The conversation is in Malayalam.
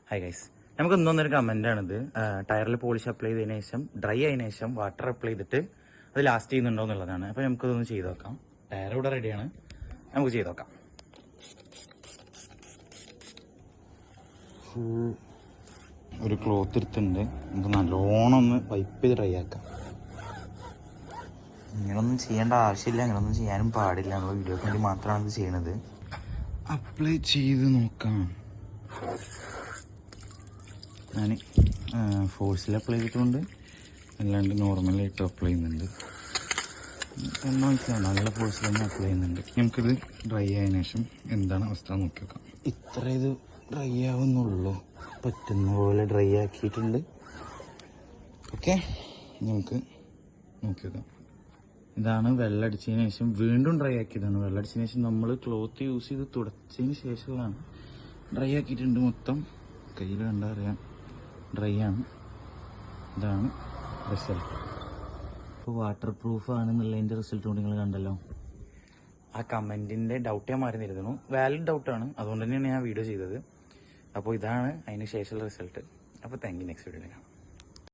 ഹായ് ഗൈസ്, നമുക്ക് ഇന്നൊന്നൊരു കമൻ്റാണിത്. ടയറിൽ പോളിഷ് അപ്ലൈ ചെയ്തതിനു ശേഷം ഡ്രൈ ആയതിനു ശേഷം വാട്ടർ അപ്ലൈ ചെയ്തിട്ട് അത് ലാസ്റ്റ് ചെയ്യുന്നുണ്ടോ എന്നുള്ളതാണ്. അപ്പോൾ നമുക്കതൊന്ന് ചെയ്ത് നോക്കാം. ടയർ ഇവിടെ റെഡിയാണ്, നമുക്ക് ചെയ്ത് നോക്കാം. ഫുൾ ഒരു ക്ലോത്ത് എടുത്തിട്ടുണ്ട്, നമുക്ക് നല്ലോണം ഒന്ന് വൈപ്പ് ചെയ്ത് ഡ്രൈ ആക്കാം. ഇങ്ങനൊന്നും ചെയ്യേണ്ട ആവശ്യമില്ല, ഇങ്ങനൊന്നും ചെയ്യാനും പാടില്ല. നമ്മൾ വീഡിയോക്ക് വേണ്ടി മാത്രമാണ് ഇത് ചെയ്യണത്. അപ്ലൈ ചെയ്ത് നോക്കാം. ഞാൻ ഫോഴ്സിൽ അപ്ലൈ ചെയ്തിട്ടുണ്ട്, അല്ലാണ്ട് നോർമലായിട്ട് അപ്ലൈ ചെയ്യുന്നുണ്ട്. എന്താ മനസ്സിലാണ്, നല്ല ഫോഴ്സിൽ തന്നെ അപ്ലൈ ചെയ്യുന്നുണ്ട്. നമുക്കിത് ഡ്രൈ ആയതിനു ശേഷം എന്താണ് അവസ്ഥ നോക്കി നോക്കാം. ഇത്ര ഇത് ഡ്രൈ ആവുന്നുള്ളൂ, പറ്റുന്ന പോലെ ഡ്രൈ ആക്കിയിട്ടുണ്ട്. ഓക്കെ, നമുക്ക് നോക്കി നോക്കാം. ഇതാണ് വെള്ളമടിച്ചതിന് ശേഷം വീണ്ടും ഡ്രൈ ആക്കിയതാണ്. വെള്ളമടിച്ചതിന് ശേഷം നമ്മൾ ക്ലോത്ത് യൂസ് ചെയ്ത് തുടച്ചതിന് ശേഷമാണ് ഡ്രൈ ആക്കിയിട്ടുണ്ട്. മൊത്തം കയ്യിൽ കണ്ടാൽ അറിയാം ഡ്രൈ ആണ്. ഇതാണ് റിസൾട്ട്. ഇപ്പോൾ വാട്ടർ പ്രൂഫ് ആണെന്നുള്ളതിൻ്റെ റിസൾട്ട് കൊണ്ട് നിങ്ങൾ കണ്ടല്ലോ. ആ കമൻറ്റിൻ്റെ ഡൗട്ട് ഞാൻ മാറി നിരുന്നു. വാലിഡ് ഡൗട്ടാണ്, അതുകൊണ്ട് തന്നെയാണ് ഞാൻ വീഡിയോ ചെയ്തത്. അപ്പോൾ ഇതാണ് അതിന് ശേഷമുള്ള റിസൾട്ട്. അപ്പോൾ താങ്ക് യു. നെക്സ്റ്റ് വീഡിയോയിൽ കാണാം.